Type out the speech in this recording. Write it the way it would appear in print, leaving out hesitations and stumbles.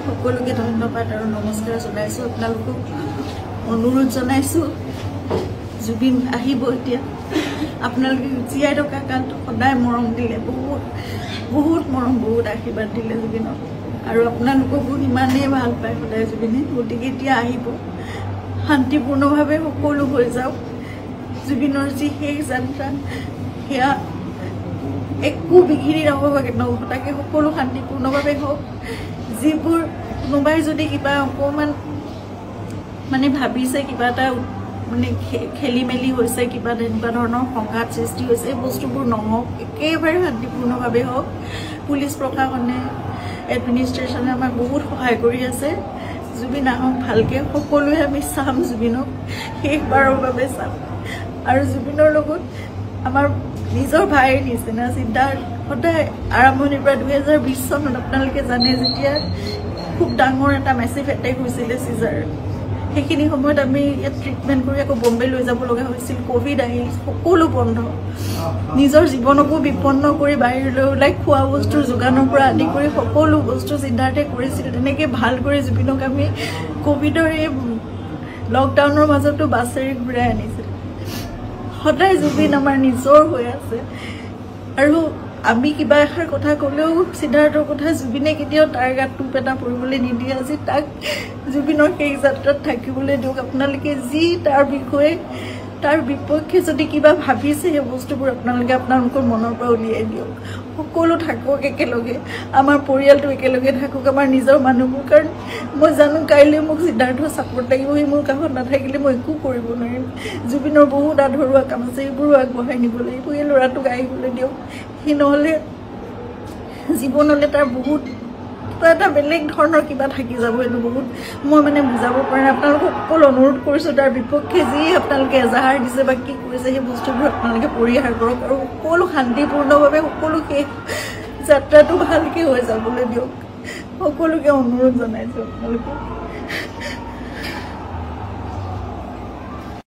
সকলোকে ধন্যবাদ আৰু নমস্কাৰ জনাইছোঁ। আপোনালোকক অনুৰোধ জনাইছোঁ, জুবিন আহিব এতিয়া। আপোনালোকে জীয়াই থকা কালটো সদায় মৰম দিলে, বহুত বহুত মৰম, বহুত আশীৰ্বাদ দিলে জুবিনক, আৰু আপোনালোককো ইমানেই ভাল পায় সদায় জুবিনে। গতিকে এতিয়া আহিব, শান্তিপূৰ্ণভাৱে সকলো হৈ যাওক। জুবিনৰ যি শেষ যাত্ৰা, সেয়া একো বিঘিনি নহ'বাকে সকলো শান্তিপূৰ্ণভাৱে হওক। যিবোৰ কোনোবাই যদি কিবা অকণমান মানে ভাবিছে, কিবা এটা মানে খেলি মেলি হৈছে, কিবা তেনেকুৱা ধৰণৰ সংঘাত সৃষ্টি হৈছে, এই বস্তুবোৰ নহওক, একেবাৰে শান্তিপূৰ্ণভাৱে হওক। পুলিচ প্ৰশাসনে, এডমিনিষ্ট্ৰেশ্যনে আমাক বহুত সহায় কৰি আছে। জুবিন আহক ভালকৈ, সকলোৱে আমি চাম, জুবিনক শেষবাৰৰ বাবে চাম। আৰু জুবিনৰ লগত আমাৰ নিজৰ ভাইৰ নিচিনা চিন্তাৰ সদায় আৰম্ভণিৰ পৰা 2020 চনত আপোনালোকে জানে, যেতিয়া খুব ডাঙৰ এটা মেচিভ এটেক হৈছিলে চিজাৰ, সেইখিনি সময়ত আমি ইয়াত ট্ৰিটমেণ্ট কৰি আকৌ বম্বে লৈ যাব লগা হৈছিল। ক'ভিড আহিল, সকলো বন্ধ, নিজৰ জীৱনকো বিপন্ন কৰি বাহিৰলৈ ওলাই খোৱা বস্তুৰ যোগানৰ পৰা আদি কৰি সকলো বস্তু চিন্তাৰ্থে কৰিছিল। তেনেকৈ ভাল কৰি জুবিনক আমি ক'ভিডৰ এই লকডাউনৰ মাজতো বাছেৰে ঘূৰাই আনিছিল। সদায় জুবিন আমাৰ নিজৰ হৈ আছে। আৰু আমি কিবা এষাৰ কথা ক'লেও সিদ্ধাৰ্থৰ কথা জুবিনে কেতিয়াও তাৰ গাত টোপ এটা পৰিবলৈ নিদিয়ে। আজি তাক জুবিনৰ সেই যাত্ৰাত থাকিবলৈ দিয়ক। আপোনালোকে যি তাৰ বিষয়ে, তাৰ বিপক্ষে যদি কিবা ভাবিছে, সেই বস্তুবোৰ আপোনালোকে আপোনালোকৰ মনৰ পৰা উলিয়াই দিয়ক। সকলো থাকক একেলগে, আমাৰ পৰিয়ালটো একেলগে থাকক, আমাৰ নিজৰ মানুহবোৰ। কাৰণ মই জানো কাইলৈ মোক সিদ্ধাৰ্থৰ ছাপোৰ্ট লাগিব। সি মোৰ কাষত নাথাকিলে মই একো কৰিব নোৱাৰিম। জুবিনৰ বহুত আধৰুৱা কাম আছে, সেইবোৰো আগবঢ়াই নিব লাগিব। এই ল'ৰাটোক আহিবলৈ দিয়ক। সি নহ'লে জীৱনলৈ তাৰ বহুত এটা বেলেগ ধৰণৰ কিবা থাকি যাব। এইটো বহুত মই মানে বুজাব পৰা নাই। আপোনালোকক সকলো অনুৰোধ কৰিছোঁ, তাৰ বিপক্ষে যি আপোনালোকে এজাহাৰ দিছে বা কি কৰিছে, সেই বস্তুবোৰ আপোনালোকে পৰিহাৰ কৰক আৰু সকলো শান্তিপূৰ্ণভাৱে সকলো শেষ যাত্ৰাটো ভালকৈ হৈ যাবলৈ দিয়ক। সকলোকে অনুৰোধ জনাইছোঁ আপোনালোকে।